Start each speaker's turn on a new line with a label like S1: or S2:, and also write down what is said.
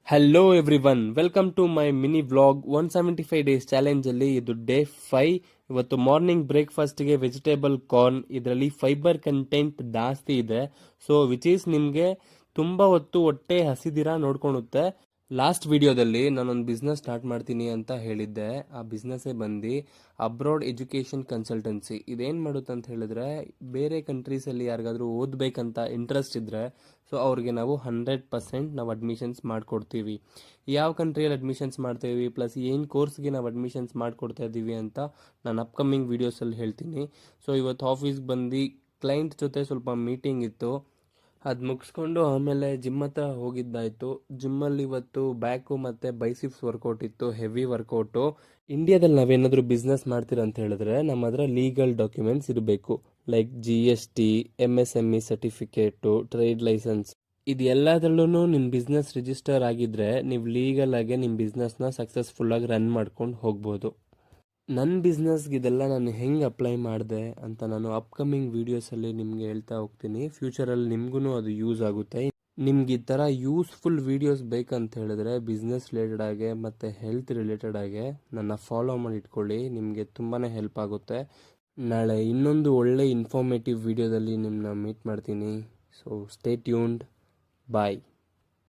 S1: Hello everyone, welcome to my mini vlog 175 days challenge ಅಲ್ಲಿ. ಇದು day 5. ಇವತ್ತು morning ಬ್ರೇಕ್ಫಾಸ್ಟ್ಗೆ ವೆಜಿಟೇಬಲ್ ಕಾರ್ನ್. ಇದರಲ್ಲಿ ಫೈಬರ್ ಕಂಟೆಂಟ್ ಜಾಸ್ತಿ ಇದೆ, ಸೊ ವಿಚ್ ಈಸ್ ನಿಮಗೆ ತುಂಬ ಹೊತ್ತು ಹೊಟ್ಟೆ ಹಸಿದಿರ ನೋಡ್ಕೊಳುತ್ತೆ. ಲಾಸ್ಟ್ ವಿಡಿಯೋದಲ್ಲಿ ನಾನೊಂದು ಬಿಸ್ನೆಸ್ ಸ್ಟಾರ್ಟ್ ಮಾಡ್ತೀನಿ ಅಂತ ಹೇಳಿದ್ದೆ. ಆ ಬಿಸ್ನೆಸ್ಸೇ ಬಂದು ಅಬ್ರಾಡ್ ಎಜುಕೇಷನ್ ಕನ್ಸಲ್ಟೆನ್ಸಿ. ಇದೇನು ಮಾಡುತ್ತೆ ಅಂತ ಹೇಳಿದ್ರೆ, ಬೇರೆ ಕಂಟ್ರೀಸಲ್ಲಿ ಯಾರಿಗಾದ್ರೂ ಓದಬೇಕಂತ ಇಂಟ್ರೆಸ್ಟ್ ಇದ್ದರೆ ಸೊ ಅವ್ರಿಗೆ ನಾವು 100% ನಾವು ಅಡ್ಮಿಷನ್ಸ್ ಮಾಡಿಕೊಡ್ತೀವಿ. ಯಾವ ಕಂಟ್ರಿಯಲ್ಲಿ ಅಡ್ಮಿಷನ್ಸ್ ಮಾಡ್ತೀವಿ ಪ್ಲಸ್ ಏನು ಕೋರ್ಸ್ಗೆ ನಾವು ಅಡ್ಮಿಷನ್ಸ್ ಮಾಡಿಕೊಡ್ತಾ ಇದ್ದೀವಿ ಅಂತ ನಾನು ಅಪ್ಕಮಿಂಗ್ ವೀಡಿಯೋಸಲ್ಲಿ ಹೇಳ್ತೀನಿ. ಸೊ ಇವತ್ತು ಆಫೀಸ್ಗೆ ಬಂದು ಕ್ಲೈಂಟ್ ಜೊತೆ ಸ್ವಲ್ಪ ಮೀಟಿಂಗ್ ಇತ್ತು, ಅದು ಮುಗಿಸ್ಕೊಂಡು ಆಮೇಲೆ ಜಿಮ್ ಹತ್ರ ಹೋಗಿದ್ದಾಯಿತು. ಜಿಮ್ಮಲ್ಲಿ ಇವತ್ತು ಬ್ಯಾಕು ಮತ್ತು ಬೈಸಿಪ್ಸ್ ವರ್ಕೌಟ್ ಇತ್ತು, ಹೆವಿ ವರ್ಕೌಟು. ಇಂಡಿಯಾದಲ್ಲಿ ನಾವೇನಾದರೂ ಬಿಸ್ನೆಸ್ ಮಾಡ್ತೀರ ಅಂತ ಹೇಳಿದ್ರೆ ನಮ್ಮ ಹತ್ರ ಲೀಗಲ್ ಡಾಕ್ಯುಮೆಂಟ್ಸ್ ಇರಬೇಕು, like GST, MSME certificate, trade licence. ಇದು ಎಲ್ಲದರಲ್ಲೂ ನಿಮ್ಮ ಬಿಸ್ನೆಸ್ ರಿಜಿಸ್ಟರ್ ಆಗಿದ್ದರೆ ನೀವು ಲೀಗಲ್ ಆಗಿ ನಿಮ್ಮ ಬಿಸ್ನೆಸ್ನ ಸಕ್ಸಸ್ಫುಲ್ಲಾಗಿ ರನ್ ಮಾಡ್ಕೊಂಡು ಹೋಗ್ಬೋದು. ನನ್ನ ಬಿಸ್ನೆಸ್ಗೆ ಇದೆಲ್ಲ ನಾನು ಹೆಂಗೆ ಅಪ್ಲೈ ಮಾಡಿದೆ ಅಂತ ನಾನು ಅಪ್ಕಮಿಂಗ್ ವೀಡಿಯೋಸಲ್ಲಿ ನಿಮಗೆ ಹೇಳ್ತಾ ಹೋಗ್ತೀನಿ. ಫ್ಯೂಚರಲ್ಲಿ ನಿಮಗೂ ಅದು ಯೂಸ್ ಆಗುತ್ತೆ. ನಿಮ್ಗೆ ಈ ಥರ ಯೂಸ್ಫುಲ್ ವೀಡಿಯೋಸ್ ಬೇಕಂತ ಹೇಳಿದ್ರೆ ಬಿಸ್ನೆಸ್ ರಿಲೇಟೆಡಾಗೆ ಮತ್ತು ಹೆಲ್ತ್ ರಿಲೇಟೆಡಾಗೆ ನನ್ನ ಫಾಲೋ ಮಾಡಿ ಇಟ್ಕೊಳ್ಳಿ, ನಿಮಗೆ ತುಂಬಾ ಹೆಲ್ಪ್ ಆಗುತ್ತೆ. ನಾಳೆ ಇನ್ನೊಂದು ಒಳ್ಳೆ ಇನ್ಫಾರ್ಮೇಟಿವ್ ವೀಡಿಯೋದಲ್ಲಿ ನಿಮ್ಮನ್ನ ಮೀಟ್ ಮಾಡ್ತೀನಿ. So stay tuned. ಬಾಯ್.